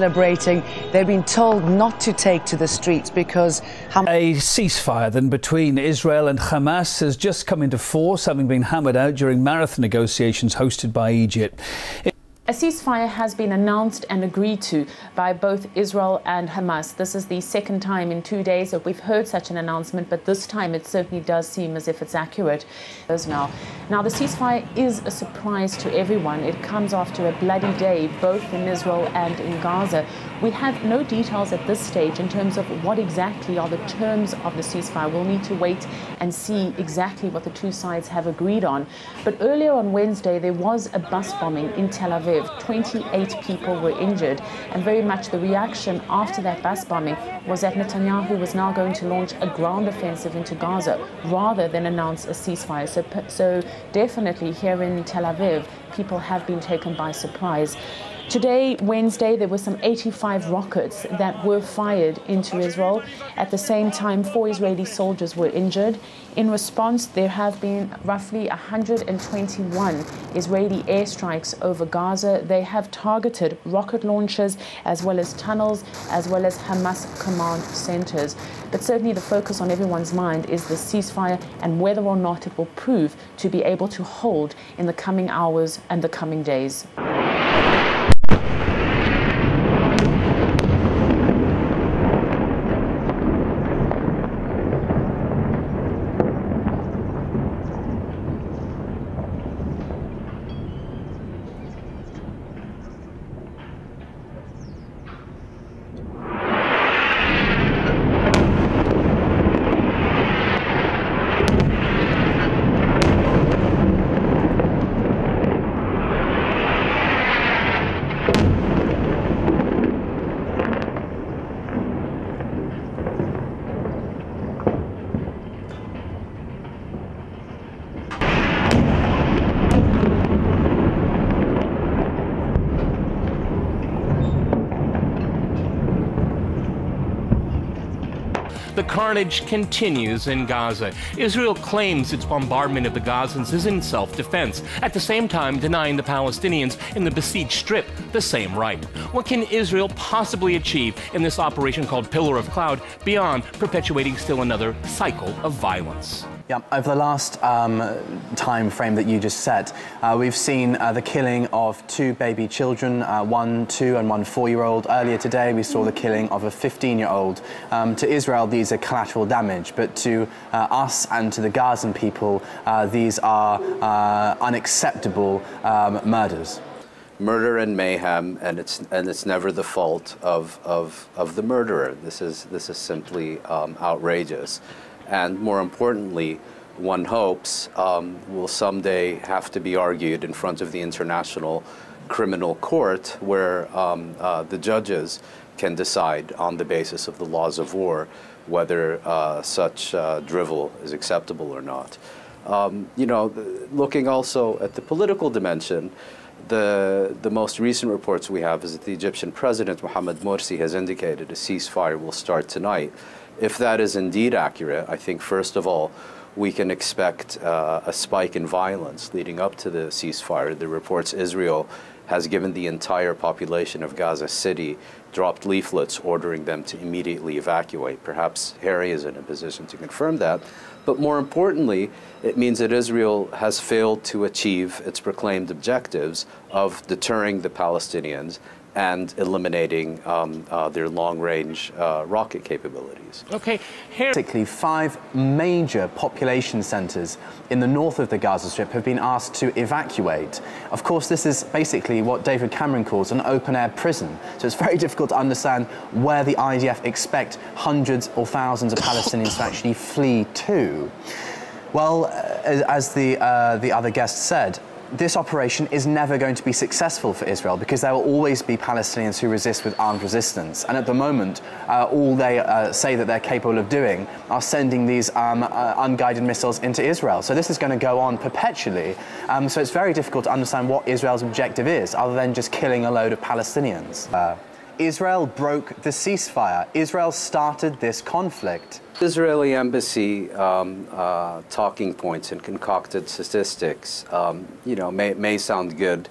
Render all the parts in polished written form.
Celebrating, they've been told not to take to the streets because a ceasefire then between Israel and Hamas has just come into force, having been hammered out during marathon negotiations hosted by Egypt. A ceasefire has been announced and agreed to by both Israel and Hamas. This is the second time in 2 days that we've heard such an announcement, but this time it certainly does seem as if it's accurate. Now, the ceasefire is a surprise to everyone. It comes after a bloody day, both in Israel and in Gaza. We have no details at this stage in terms of what exactly are the terms of the ceasefire. We'll need to wait and see exactly what the two sides have agreed on. But earlier on Wednesday, there was a bus bombing in Tel Aviv. 28 people were injured, and very much the reaction after that bus bombing was that Netanyahu was now going to launch a ground offensive into Gaza rather than announce a ceasefire. So definitely here in Tel Aviv, people have been taken by surprise. Today, Wednesday, there were some 85 rockets that were fired into Israel. At the same time, 4 Israeli soldiers were injured. In response, there have been roughly 121 Israeli airstrikes over Gaza. They have targeted rocket launchers as well as tunnels, as well as Hamas command centers. But certainly the focus on everyone's mind is the ceasefire and whether or not it will prove to be able to hold in the coming hours and the coming days. The carnage continues in Gaza. Israel claims its bombardment of the Gazans is in self-defense, at the same time denying the Palestinians in the besieged strip the same right. What can Israel possibly achieve in this operation called Pillar of Cloud beyond perpetuating still another cycle of violence? Yeah, over the last time frame that you just set, we've seen the killing of 2 baby children, one 2 and one 4-year-old. Earlier today, we saw the killing of a 15-year-old. To Israel, these are collateral damage, but to us and to the Gazan people, these are unacceptable murders. Murder and mayhem, and it's never the fault of the murderer. This is simply outrageous. And more importantly, one hopes will someday have to be argued in front of the International Criminal Court, where the judges can decide on the basis of the laws of war whether such drivel is acceptable or not. You know, looking also at the political dimension, the most recent reports we have is that the Egyptian president, Mohamed Morsi, has indicated a ceasefire will start tonight. If that is indeed accurate, I think, first of all, we can expect a spike in violence leading up to the ceasefire. The reports Israel has given the entire population of Gaza City dropped leaflets ordering them to immediately evacuate. Perhaps Harry is in a position to confirm that. But more importantly, it means that Israel has failed to achieve its proclaimed objectives of deterring the Palestinians and eliminating their long-range rocket capabilities. Okay, Basically, 5 major population centers in the north of the Gaza Strip have been asked to evacuate. Of course, this is basically what David Cameron calls an open-air prison. So it's very difficult to understand where the IDF expect hundreds or thousands of Palestinians to actually flee to. Well, as the other guest said, this operation is never going to be successful for Israel because there will always be Palestinians who resist with armed resistance. And at the moment, all they say that they're capable of doing are sending these unguided missiles into Israel. So this is going to go on perpetually. So it's very difficult to understand what Israel's objective is, other than just killing a load of Palestinians. Israel broke the ceasefire. Israel started this conflict. Israeli embassy talking points and concocted statistics, you know, may sound good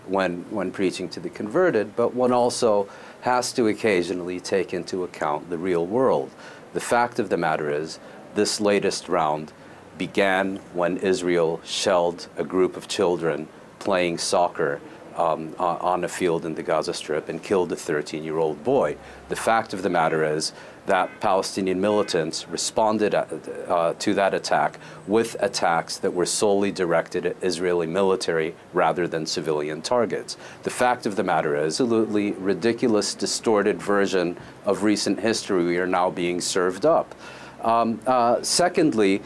when preaching to the converted, but one also has to occasionally take into account the real world. The fact of the matter is, this latest round began when Israel shelled a group of children playing soccer on a field in the Gaza Strip and killed a 13-year-old boy. The fact of the matter is that Palestinian militants responded to that attack with attacks that were solely directed at Israeli military rather than civilian targets. The fact of the matter is, a absolutely ridiculous, distorted version of recent history we are now being served up. Secondly,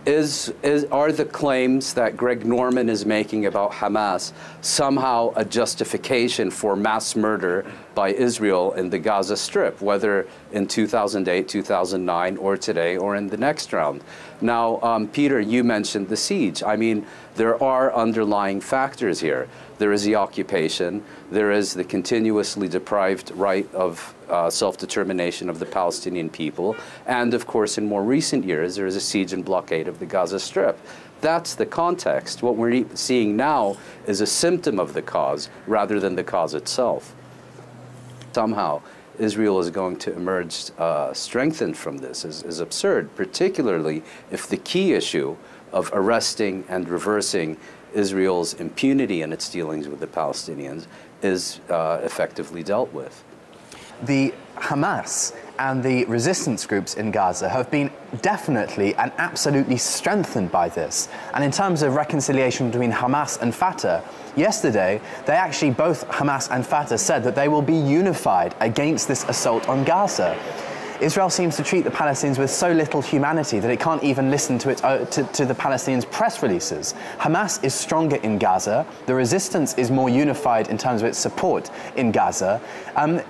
are the claims that Greg Norman is making about Hamas somehow a justification for mass murder by Israel in the Gaza Strip, whether in 2008, 2009, or today, or in the next round? Now, Peter, you mentioned the siege. I mean, there are underlying factors here. There is the occupation, there is the continuously deprived right of self-determination of the Palestinian people, and of course in more recent years there is a siege and blockade of the Gaza Strip. That's the context. What we're seeing now is a symptom of the cause rather than the cause itself. Somehow Israel is going to emerge strengthened from this is absurd, particularly if the key issue of arresting and reversing Israel's impunity in its dealings with the Palestinians is effectively dealt with. The Hamas and the resistance groups in Gaza have been definitely and absolutely strengthened by this. And in terms of reconciliation between Hamas and Fatah, yesterday, they actually, both Hamas and Fatah, said that they will be unified against this assault on Gaza. Israel seems to treat the Palestinians with so little humanity that it can't even listen to the Palestinians' press releases. Hamas is stronger in Gaza. The resistance is more unified in terms of its support in Gaza.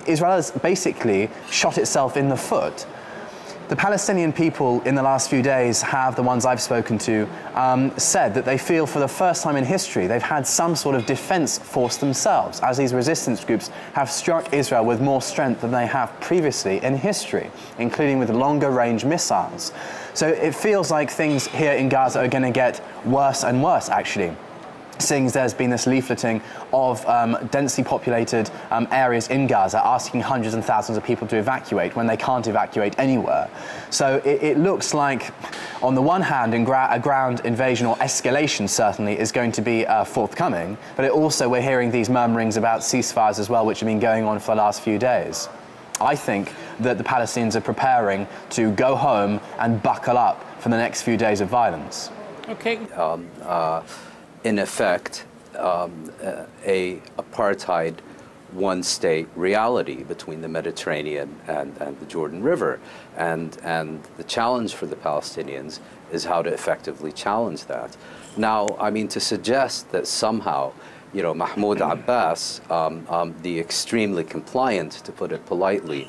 Israel has basically shot itself in the foot. The Palestinian people in the last few days have, the ones I've spoken to, said that they feel for the first time in history they've had some sort of defense force themselves, as these resistance groups have struck Israel with more strength than they have previously in history, including with longer range missiles. So it feels like things here in Gaza are going to get worse and worse, actually, seeing as there's been this leafleting of densely populated areas in Gaza asking hundreds and thousands of people to evacuate when they can't evacuate anywhere. So it looks like, on the one hand, a ground invasion or escalation certainly is going to be forthcoming, but we're hearing these murmurings about ceasefires as well, which have been going on for the last few days. I think that the Palestinians are preparing to go home and buckle up for the next few days of violence. Okay. In effect, a apartheid one-state reality between the Mediterranean and the Jordan River. And the challenge for the Palestinians is how to effectively challenge that. Now, I mean, to suggest that somehow, you know, Mahmoud Abbas, the extremely compliant, to put it politely,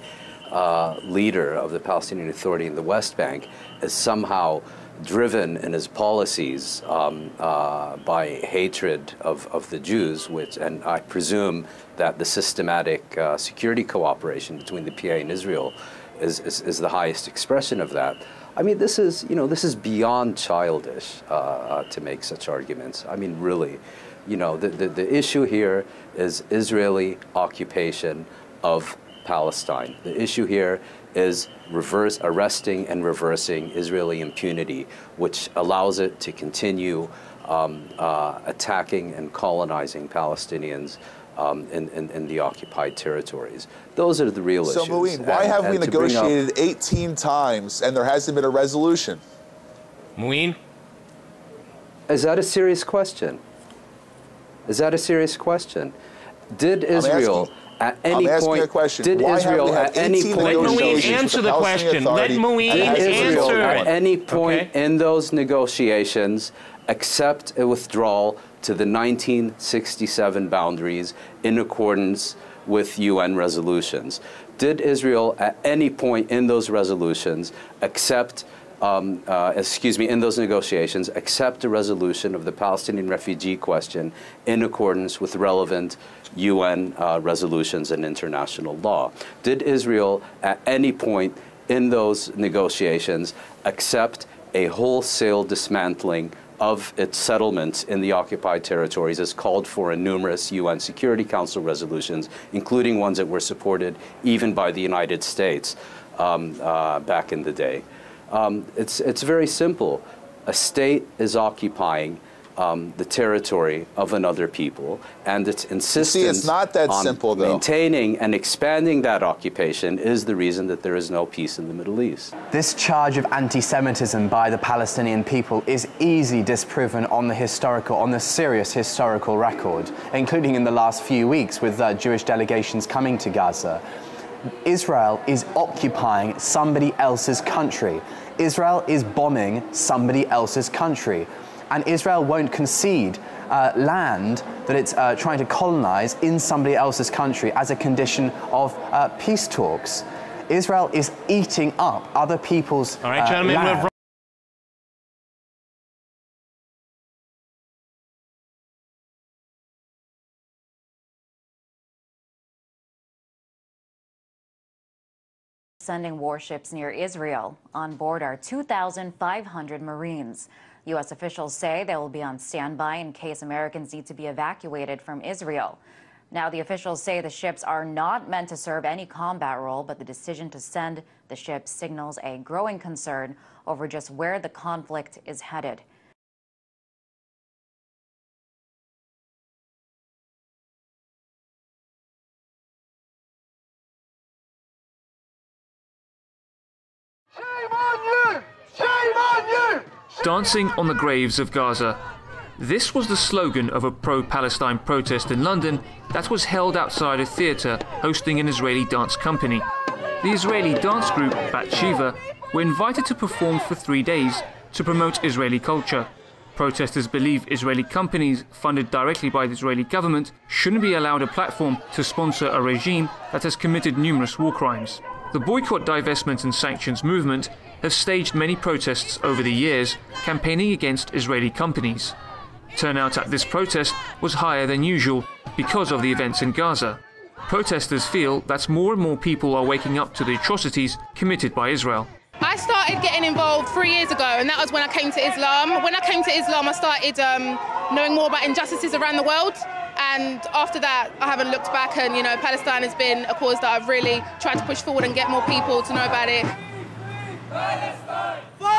leader of the Palestinian Authority in the West Bank, is somehow driven in his policies by hatred of the Jews, and I presume that the systematic security cooperation between the PA and Israel is the highest expression of that. I mean, this is beyond childish to make such arguments. I mean, really, you know, the issue here is Israeli occupation of Palestine. The issue here is arresting and reversing Israeli impunity, which allows it to continue attacking and colonizing Palestinians in the occupied territories. Those are the real issues. So, Mouin, why have we negotiated 18 times and there hasn't been a resolution? Mouin? Is that a serious question? Is that a serious question? Did Israel at any point, did Israel at any point, let Mouin answer the question. Let Mouin answer. At any point in those negotiations accept a withdrawal to the 1967 boundaries in accordance with UN resolutions? Did Israel at any point in those resolutions accept in those negotiations, accept a resolution of the Palestinian refugee question in accordance with relevant UN resolutions and international law? Did Israel at any point in those negotiations accept a wholesale dismantling of its settlements in the occupied territories is called for in numerous UN Security Council resolutions, including ones that were supported even by the United States back in the day. It's very simple. A state is occupying the territory of another people, and its insistence it's not that on simple, though. Maintaining and expanding that occupation is the reason that there is no peace in the Middle East. This charge of anti-Semitism by the Palestinian people is easily disproven on the serious historical record, including in the last few weeks with Jewish delegations coming to Gaza. Israel is occupying somebody else's country. Israel is bombing somebody else's country. And Israel won't concede land that it's trying to colonize in somebody else's country as a condition of peace talks. Israel is eating up other people's land. Sending warships near Israel. On board are 2,500 Marines. U.S. officials say they will be on standby in case Americans need to be evacuated from Israel. Now, the officials say the ships are not meant to serve any combat role, but the decision to send the ships signals a growing concern over just where the conflict is headed. Shame on you! Shame on you! Dancing on the graves of Gaza. This was the slogan of a pro-Palestine protest in London that was held outside a theatre hosting an Israeli dance company. The Israeli dance group Bat Shiva were invited to perform for 3 days to promote Israeli culture. Protesters believe Israeli companies funded directly by the Israeli government shouldn't be allowed a platform to sponsor a regime that has committed numerous war crimes. The boycott, divestment and sanctions movement have staged many protests over the years, campaigning against Israeli companies. Turnout at this protest was higher than usual because of the events in Gaza. Protesters feel that more and more people are waking up to the atrocities committed by Israel. I started getting involved 3 years ago, and that was when I came to Islam. When I came to Islam, I started knowing more about injustices around the world. And after that, I haven't looked back, and Palestine has been a cause that I've really tried to push forward and get more people to know about it.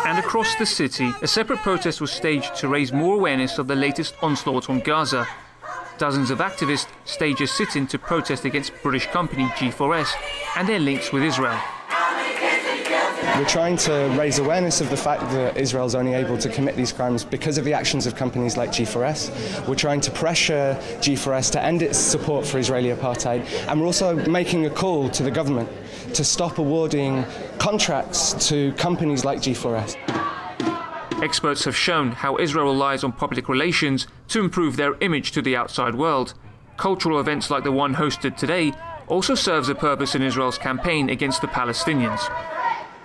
And across the city, a separate protest was staged to raise more awareness of the latest onslaught on Gaza. Dozens of activists staged a sit-in to protest against British company G4S and their links with Israel. We're trying to raise awareness of the fact that Israel is only able to commit these crimes because of the actions of companies like G4S. We're trying to pressure G4S to end its support for Israeli apartheid. And we're also making a call to the government to stop awarding contracts to companies like G4S. Experts have shown how Israel relies on public relations to improve their image to the outside world. Cultural events like the one hosted today also serves a purpose in Israel's campaign against the Palestinians.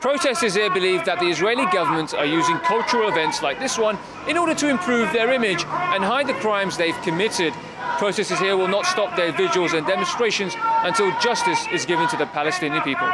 Protesters here believe that the Israeli government are using cultural events like this one in order to improve their image and hide the crimes they've committed. Protesters here will not stop their vigils and demonstrations until justice is given to the Palestinian people.